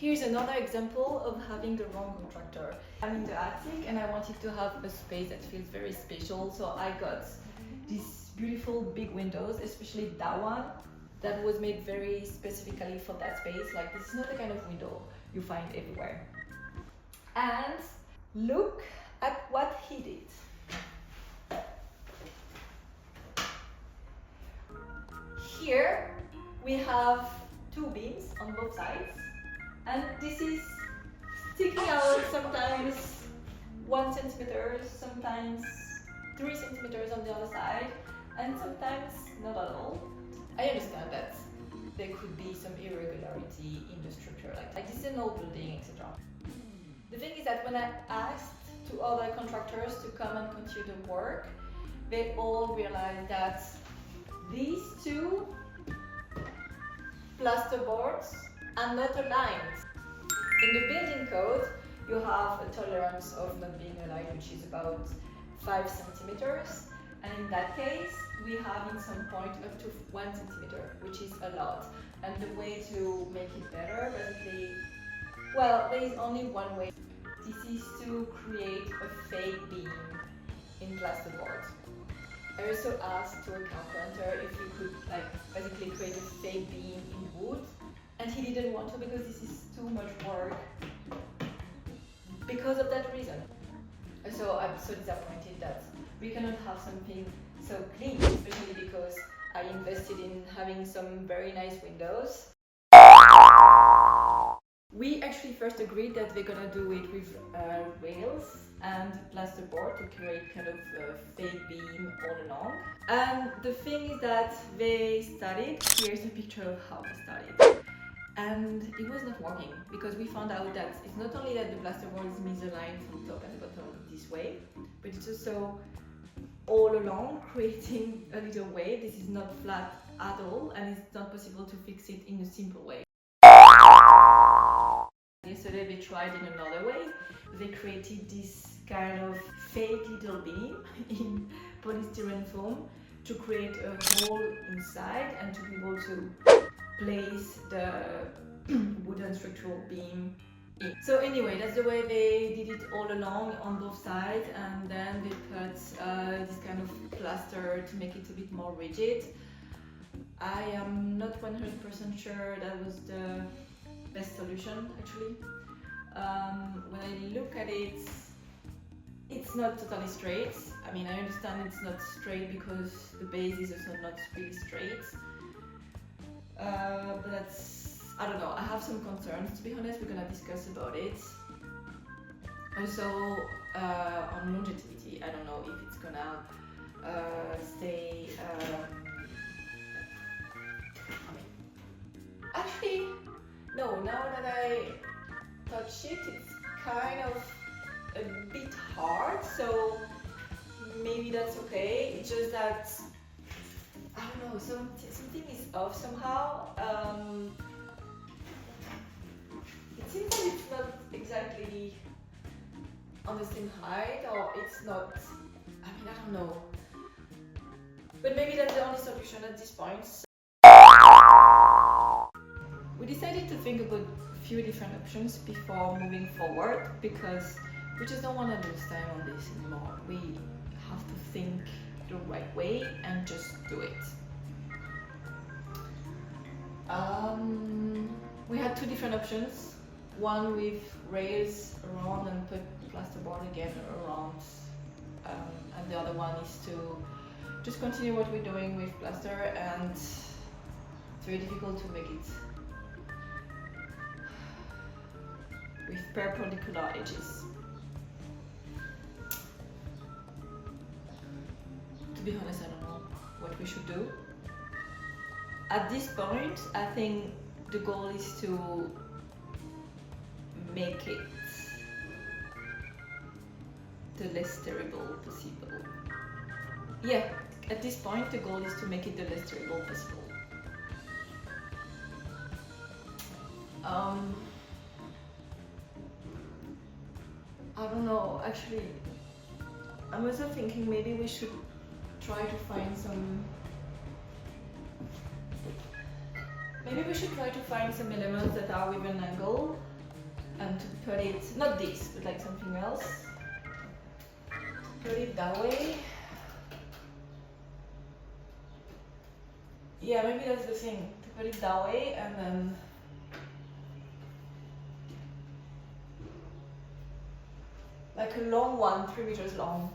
Here's another example of having the wrong contractor. I'm in the attic and I wanted to have a space that feels very special, so I got these beautiful big windows, especially that one that was made very specifically for that space. Like, this is not the kind of window you find everywhere. And look at what he did. Here we have two beams on both sides, and this is sticking out sometimes 1 centimeter, sometimes 3 centimeters on the other side, and sometimes not at all. I understand that there could be some irregularity in the structure, like this is an old building, etc. The thing is that when I asked to other contractors to come and continue the work, they all realized that these two plasterboards are not aligned. In the building code, you have a tolerance of not being aligned, which is about 5 centimeters. And in that case, we have in some point up to 1 centimeter, which is a lot. And the way to make it better, basically, well, there is only one way. This is to create a fake beam in plasterboard. I also asked to a carpenter if he could basically create a fake beam in wood, and he didn't want to because this is too much work because of that reason. So I'm so disappointed that we cannot have something so clean, especially because I invested in having some very nice windows. We actually first agreed that we're gonna do it with rails and plasterboard to create kind of a fake beam all along. And the thing is that they started, here's a picture of how they started. And it was not working because we found out that it's not only that the plasterboard is misaligned from top and bottom this way, but it's also all along creating a little wave. This is not flat at all, and it's not possible to fix it in a simple way. Yesterday they tried in another way. They created this kind of fake little beam in polystyrene foam to create a hole inside and to be able to place the wooden structural beam in. So anyway, that's the way they did it all along on both sides, and then they put this kind of plaster to make it a bit more rigid. I am not 100% sure that was the best solution actually. When I look at it, it's not totally straight. I mean, I understand it's not straight because the base is also not really straight. But that's, I don't know, I have some concerns, to be honest. We're gonna discuss about it. Also, on longevity, I don't know if it's gonna stay. Actually, no, now that I touch it, it's kind of a bit hard, so maybe that's okay. It's just that, I don't know, something is off somehow. It seems that it's not exactly on the same height, or it's not, I mean, I don't know. But maybe that's the only solution at this point. We decided to think about a few different options before moving forward because we just don't want to lose time on this anymore. We have to think the right way and just do it. We had two different options. One with rails around and put plasterboard again around, and the other one is to just continue what we're doing with plaster, and it's very difficult to make it with perpendicular edges. To be honest, I don't know what we should do. At this point, I think the goal is to make it the less terrible possible. Yeah, at this point, the goal is to make it the less terrible possible. I don't know, actually, I'm also thinking maybe we should try to find some elements that are with an angle and to put it, not this, but like something else. Put it that way. Yeah, maybe that's the thing, to put it that way and then like a long one, 3 meters long.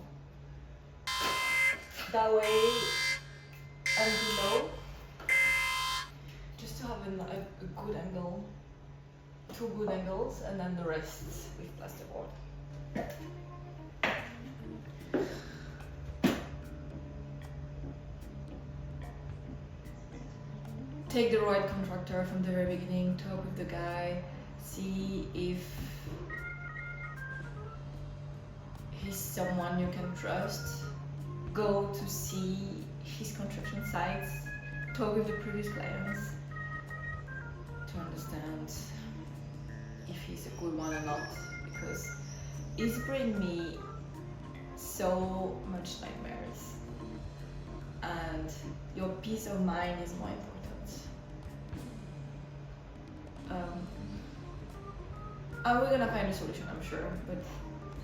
That way and below, just to have a good angle, 2 good angles, and then the rest with plasterboard. Take the right contractor from the very beginning, talk with the guy, see if he's someone you can trust. Go to see his construction sites, talk with the previous clients to understand if he's a good one or not, because it's bringing me so much nightmares and your peace of mind is more important. And we're gonna find a solution, I'm sure, but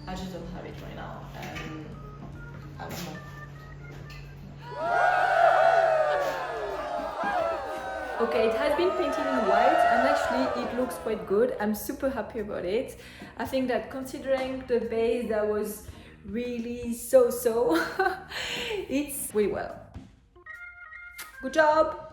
I just don't have it right now, and I don't know. Okay, it has been painted in white and actually it looks quite good. I'm super happy about it. I think that considering the base that was really so-so, it's really well. Good job!